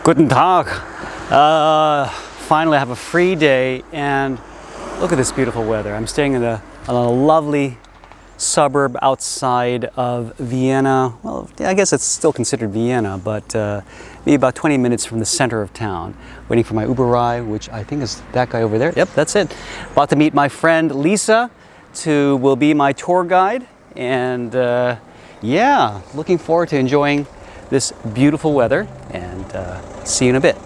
Guten Tag. Finally, I have a free day, and look at this beautiful weather. I'm staying in a lovely suburb outside of Vienna. Well, I guess it's still considered Vienna, but maybe about 20 minutes from the center of town. Waiting for my Uber ride, which I think is that guy over there. Yep, that's it. About to meet my friend Lisa, who will be my tour guide. And yeah, looking forward to enjoying this beautiful weather, and see you in a bit.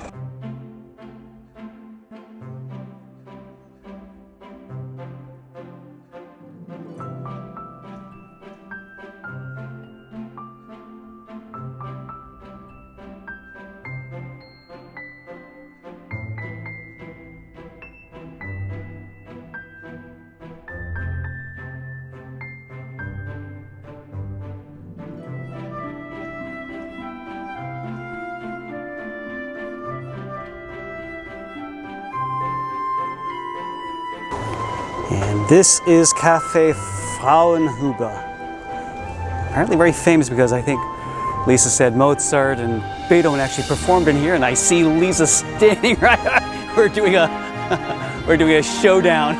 And this is Cafe Fraunhofer. Apparently very famous because I think Lisa said Mozart and Beethoven actually performed in here, and I see Lisa standing right. We're doing a showdown.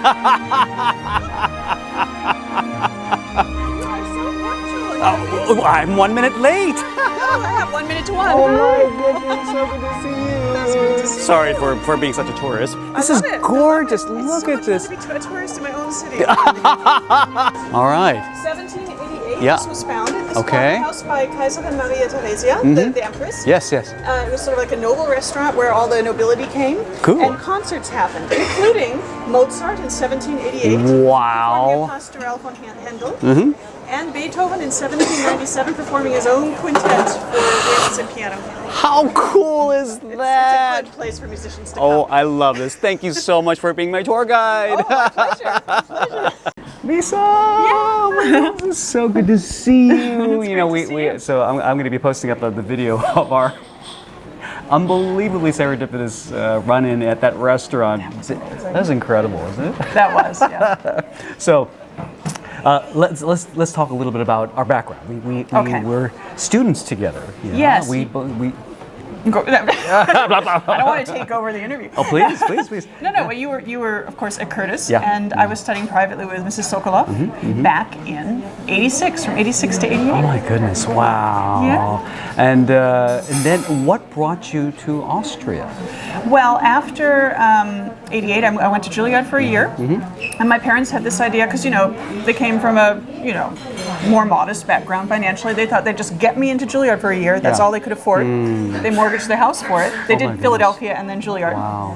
Oh, I'm 1 minute late. I have 1 minute to one. Oh my goodness, so good to see you. That's good to see you. Sorry for being such a tourist. This is gorgeous. Look at this. I'm a tourist in my own city. All right. 1788 Yeah. this was founded. This Okay. was house by Kaiserin Maria Theresia, the Empress. Yes, yes. It was sort of like a noble restaurant where all the nobility came. Cool. And concerts happened, including Mozart in 1788. Wow. Pastoral von Handel. And Beethoven in 1797 performing his own quintet for winds and piano. How cool is It's a that? good place for musicians to Oh, come. I love this. Thank you so much for being my tour guide. Oh, my pleasure. Lisa, oh, it's so good to see you. You know, great to see you. so I'm going to be posting up the video of our unbelievably serendipitous run-in at that restaurant. That was incredible, isn't it? That was, yeah. So. Let's talk a little bit about our background. We Okay. were students together. You know? Yes. We I don't want to take over the interview. Oh, please. No. Well, you were of course at Curtis, Yeah. and I was studying privately with Mrs. Sokolov back in '86, from '86 to '88. Oh my goodness! Wow. Yeah. And then what brought you to Austria? Well, after '88, I went to Juilliard for a year, and my parents had this idea because they came from a more modest background financially. They thought they'd just get me into Juilliard for a year. That's Yeah. all they could afford. They mortgaged their house for it. They Oh my did Philadelphia and then Juilliard. Wow.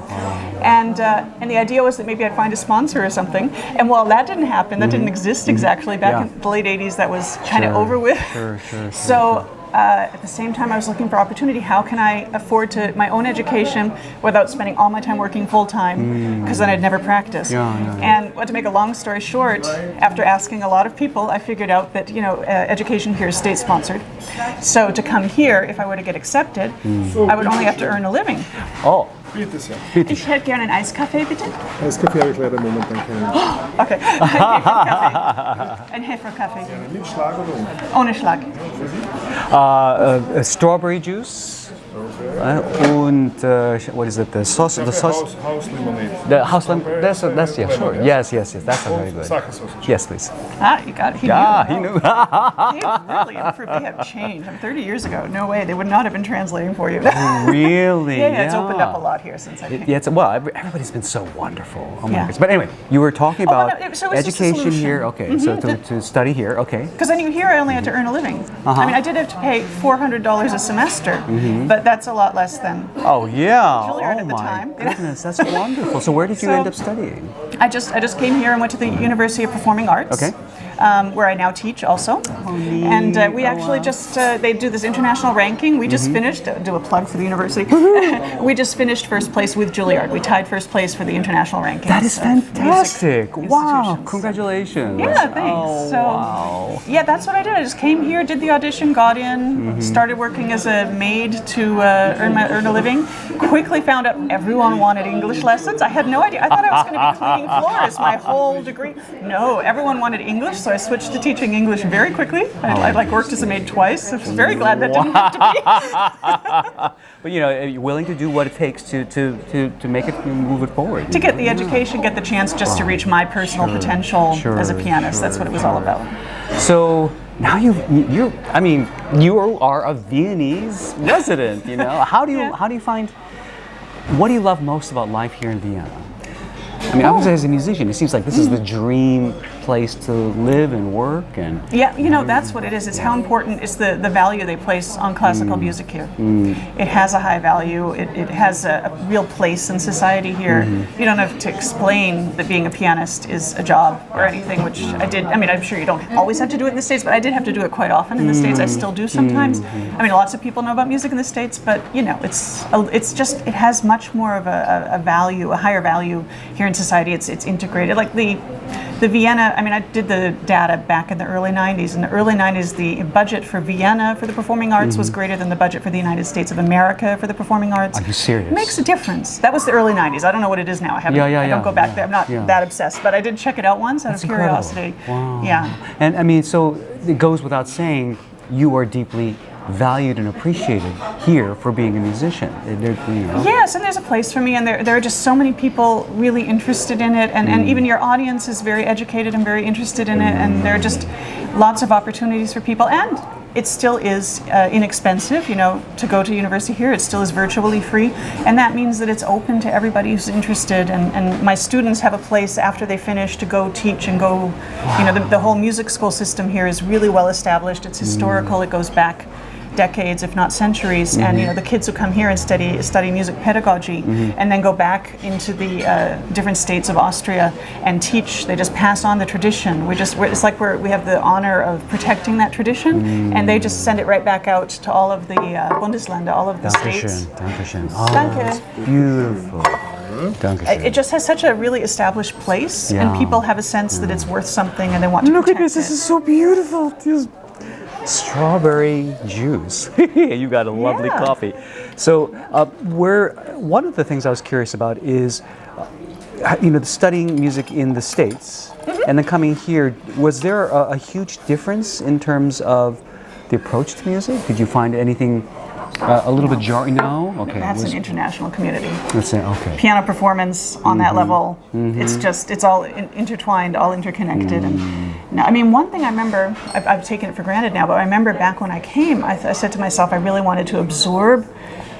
And the idea was that maybe I'd find a sponsor or something. And while that didn't happen, that didn't exist exactly back Yeah. in the late '80s. That was kind of Sure, over with. Sure. So at the same time, I was looking for opportunity. How can I afford my own education without spending all my time working full time? Because then I'd never practice. Yeah. And to make a long story short, after asking a lot of people, I figured out that education here is state sponsored. So to come here, if I were to get accepted, I would only have to earn a living. Oh. Bitte sehr. Ich hätte gerne einen Eiskaffee, bitte. Eiskaffee habe ich leider momentan keinen. Okay. Ein Hefferkaffee. Mit Schlag oder ohne? Ohne Schlag. Strawberry juice. Und what is it? The sauce. The sauce. House lemonade. The house lemon. That's yeah. Sure. Yes. That's very good. Sake sausage. Yes, please. You got it. He He knew. knew. They've really improved. They have changed. 30 years ago, no way. They would not have been translating for you. Really? Yeah, it's opened up a lot here since I came. Yeah, everybody's been so wonderful. Oh my Yeah. goodness. But anyway, you were talking Oh, about no, so it's just a education solution. here. Okay, so to study here. Okay. Because I knew here I only had to earn a living. I mean, I did have to pay $400 a semester, but that's a lot less than Oh yeah. Juilliard Oh at the my time. goodness, that's wonderful. So where did you So- end up studying? I just came here and went to the University of Performing Arts. Okay. Where I now teach also. And we actually they do this international ranking. We just finished, do a plug for the university. We just finished first place with Juilliard. We tied first place for the international ranking. That is fantastic! Wow, institutions. congratulations! Yeah, thanks. Oh, So, wow. yeah, that's what I did. I just came here, did the audition, got in, started working as a maid to earn a living. Quickly found out everyone wanted English lessons. I had no idea. I thought I was going to be cleaning floors my whole degree. No, everyone wanted English, so so I switched to teaching English very quickly. I like worked as a maid twice. I was very glad that didn't have to be. But you know, you're willing to do what it takes to make it move it forward. To get the education, get the chance just to reach my personal potential as a pianist. That's what it was all about. So now you are a Viennese resident. You know, how do you find? What do you love most about life here in Vienna? I mean, obviously as a musician, it seems like this is the dream place to live and work. And yeah, you know, that's what it is. It's how important is the value they place on classical music here. It has a high value. It has a real place in society here. You don't have to explain that being a pianist is a job or anything, which I did. I mean, I'm sure you don't always have to do it in the States, but I did have to do it quite often in the States. I still do sometimes. I mean, lots of people know about music in the States, but you know, it's just, it has much more of a value, a higher value here in society. It's integrated. Like the Vienna, I mean, I did the data back in the early 90s. In the early 90s, the budget for Vienna for the performing arts was greater than the budget for the United States of America for the performing arts. Are you serious? It makes a difference. That was the early 90s. I don't know what it is now. I don't go back there. I'm not that obsessed, but I did check it out once out of curiosity. Wow. Yeah. And I mean, so it goes without saying, you are deeply valued and appreciated here for being a musician. You know. Yes, and there's a place for me, and there are just so many people really interested in it, and even your audience is very educated and very interested in it, and there are just lots of opportunities for people, and it still is inexpensive, you know, to go to university here. It still is virtually free, and that means that it's open to everybody who's interested, and my students have a place after they finish to go teach and go, you know, the whole music school system here is really well established. It's historical. It goes back decades, if not centuries, and you know, the kids who come here and study music pedagogy and then go back into the different states of Austria and teach. They just pass on the tradition. It's like we have the honor of protecting that tradition, and they just send it right back out to all of the Bundesländer, all of the states. Dankeschön. Oh, Danke. that's beautiful. Dankeschön. It just has such a really established place, and people have a sense that it's worth something, and they want to Look at protect this. This it. is so beautiful. This strawberry juice. You got a lovely Yeah. coffee. So, one of the things I was curious about is, you know, studying music in the States and then coming here. Was there a huge difference in terms of the approach to music? Did you find anything a little bit jarring? No? Okay. That's an international community. That's it. Okay. Piano performance on that level, it's all intertwined, all interconnected. And now, I mean, one thing I remember, I've taken it for granted now, but I remember back when I came, I said to myself, I really wanted to absorb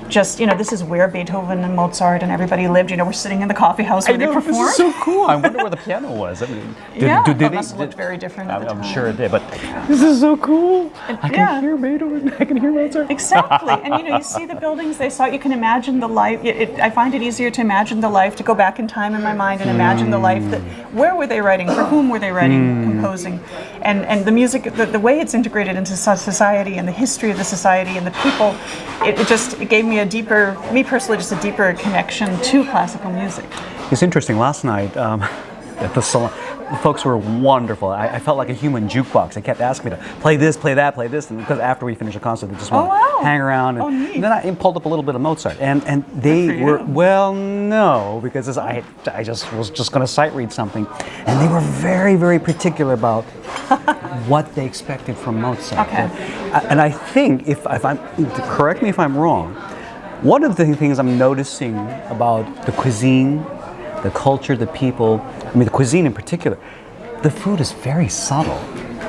just, you know, this is where Beethoven and Mozart and everybody lived. You know, we're sitting in the coffee house where they performed. This is so cool. I wonder where the piano was. I mean, It must have looked very different at the time. I'm sure it did, but this is so cool. I yeah. can hear Beethoven. I can hear Mozart. Exactly, and you know, you see the buildings they saw. You can imagine the life. I find it easier to imagine the life, to go back in time in my mind and imagine the life. That where were they writing? For whom were they writing, composing? And the music, the way it's integrated into society and the history of the society and the people, it gave me me personally, just a deeper connection to classical music. It's interesting. Last night at the salon, the folks were wonderful. I felt like a human jukebox. They kept asking me to play this, play that, play this, and because after we finished the concert, they just wanted to hang around. And then I pulled up a little bit of Mozart, and they were no, because I was just going to sight read something, and they were very, very particular about what they expected from Mozart. Okay. And I think, if I'm correct me if I'm wrong, one of the things I'm noticing about the cuisine, the culture, the people, I mean the cuisine in particular, the food is very subtle.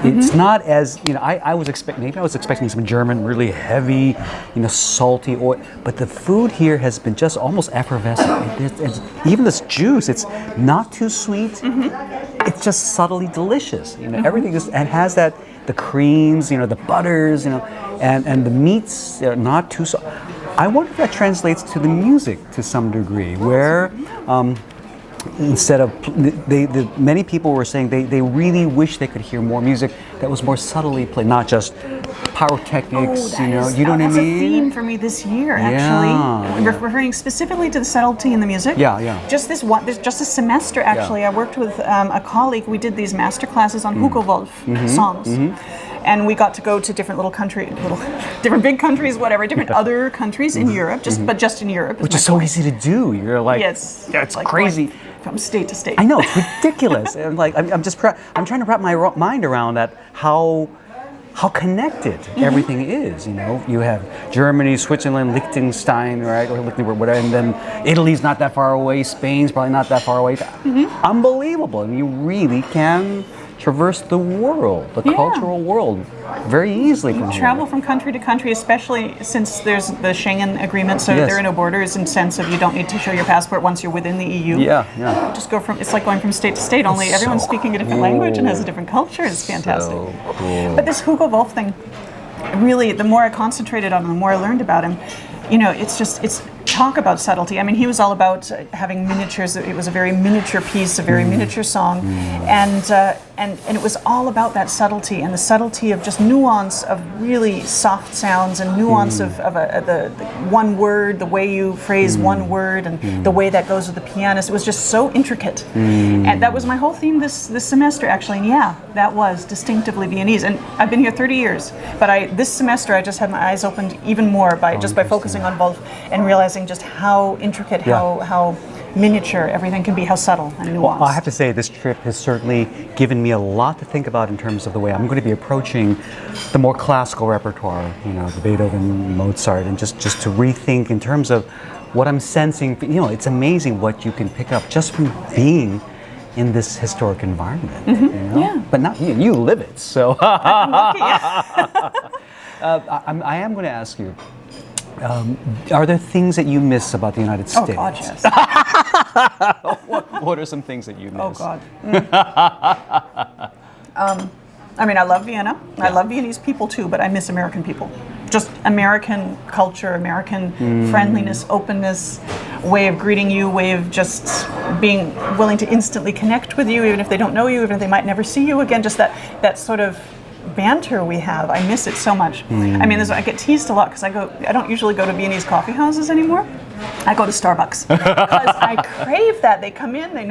It's not as, you know, I was expecting some German, really heavy, you know, salty oil, but the food here has been just almost effervescent. Even this juice, it's not too sweet. It's just subtly delicious. You know, everything has that, the creams, you know, the butters, you know, and the meats are not too soft. I wonder if that translates to the music to some degree, where instead of many people were saying they really wish they could hear more music that was more subtly played, not just pyrotechnics. You know what I mean? That's a theme for me this year, actually. Referring specifically to the subtlety in the music. Just this a semester, actually. I worked with a colleague. We did these master classes on Hugo Wolf songs. and we got to go to different different big countries, whatever, different other countries in Europe, just in Europe. Which is so easy to do. You're like, yes, yeah, it's like crazy. going from state to state. I know, it's ridiculous. I'm like, I'm trying to wrap my mind around that, how connected everything is. You know, you have Germany, Switzerland, Liechtenstein, right, or whatever, and then Italy's not that far away. Spain's probably not that far away. Unbelievable. And you really can traverse the world, the cultural world, very easily from here. Travel from country to country, especially since there's the Schengen agreement, so there are no borders in sense of you don't need to show your passport once you're within the EU. Yeah. Just go it's like going from state to state, only everyone's speaking a different language and has a different culture. It's fantastic. So cool. But this Hugo Wolf thing, really, the more I concentrated on him, the more I learned about him, you know, it's talk about subtlety. I mean, he was all about having miniatures. It was a very miniature piece, a very miniature song, and it was all about that subtlety and the subtlety of just nuance of really soft sounds and nuance of the one word, the way you phrase one word, and the way that goes with the pianist. It was just so intricate, and that was my whole theme this semester, actually. And yeah, that was distinctively Viennese. And I've been here 30 years, but this semester I just had my eyes opened even more by focusing on Wolf and realizing just how intricate, how miniature everything can be, how subtle and nuanced. Well, I have to say, this trip has certainly given me a lot to think about in terms of the way I'm going to be approaching the more classical repertoire, you know, the Beethoven, Mozart, and just to rethink in terms of what I'm sensing. You know, it's amazing what you can pick up just from being in this historic environment. You know? Yeah. But not you, you live it, so. I'm lucky. I am going to ask you, are there things that you miss about the United States? Oh God, yes. What are some things that you miss? Oh God. I mean, I love Vienna. I love Viennese people too, but I miss American people. Just American culture, American friendliness, openness, way of greeting you, way of just being willing to instantly connect with you, even if they don't know you, even if they might never see you again. Just that sort of banter we have. I miss it so much. I mean, I get teased a lot because I don't usually go to Viennese coffee houses anymore. I go to Starbucks because I crave that. They come in, they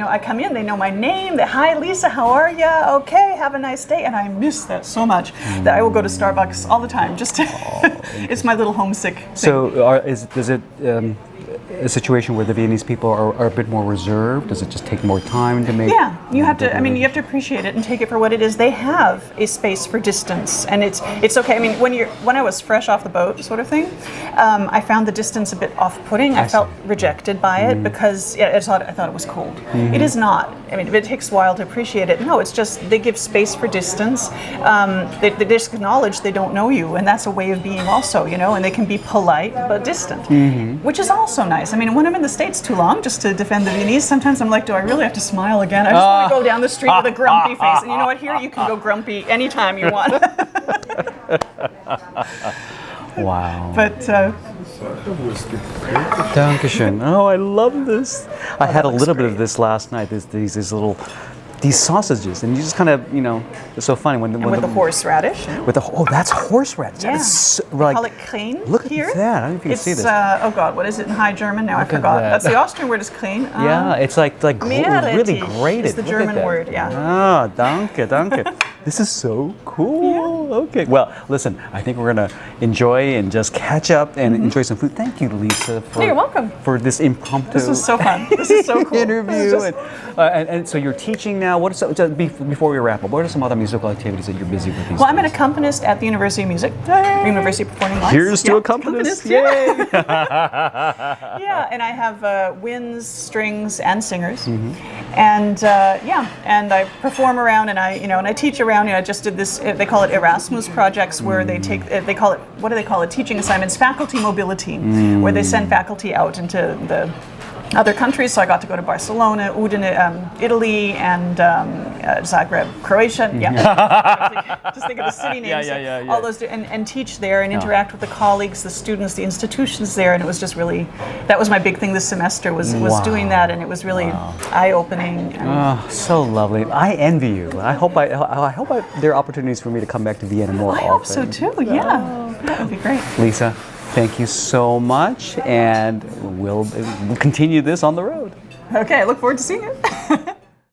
know my name. Hi Lisa, how are you? Okay, have a nice day. And I miss that so much that I will go to Starbucks all the time. Just to it's my little homesick thing. So, is it a situation where the Viennese people are a bit more reserved? Does it just take more time to make? Yeah, you have to. I mean, you have to appreciate it and take it for what it is. They have a space for distance, and it's okay. I mean, when I was fresh off the boat, sort of thing, I found the distance a bit off-putting. I felt rejected by it because I thought it was cold. It is not. I mean, it takes a while to appreciate it. No, it's just they give space for distance. They just acknowledge they don't know you, and that's a way of being also, you know. And they can be polite but distant, which is also nice. I mean, when I'm in the States too long, just to defend the Viennese, sometimes I'm like, do I really have to smile again? I just want to go down the street with a grumpy face. And you know what? Here you can go grumpy anytime you want. Wow. But Dankeschön. Oh, I love this. I had a little bit of this last night. These sausages, and you just kind of, you know, it's so funny when with the horseradish. That's horseradish. Yeah. That is so, We like, call it Krähen look here. at that. I don't know if you can see this. Oh God, what is it in High German? Now Look I at forgot. that. That's the Austrian word is Krähen. Yeah, it's like really Meerrettich grated. is the Look at German that. word, yeah. Ah, danke. This is so cool. Yeah. Okay, well, listen, I think we're gonna enjoy and just catch up and enjoy some food. Thank you, Lisa, You're welcome. for this impromptu. This was so fun. This is so cool. interview. And so you're teaching now. Before we wrap up, what are some other musical activities that you're busy with these Well, I'm an days? accompanist at the University of Music, University of Performing Arts. Here's to accompanist. Yay! Yeah, and I have winds, strings, and singers, and and I perform around, and I teach around. You know, I just did this. They call it Erasmus projects, where they take. They call it, what do they call it? Teaching assignments, faculty mobility, where they send faculty out into the other countries. So I got to go to Barcelona, Udine, Italy, and Zagreb, Croatia. Yeah, just think of the city names. Yeah. All those, and teach there and interact with the colleagues, the students, the institutions there, and it was just really, that was my big thing this semester was doing that, and it was really eye-opening. Oh, so lovely. I envy you. I hope there are opportunities for me to come back to Vienna more often. I hope so too. Yeah, that would be great. Lisa, thank you so much, and we'll continue this on the road. Okay, I look forward to seeing it.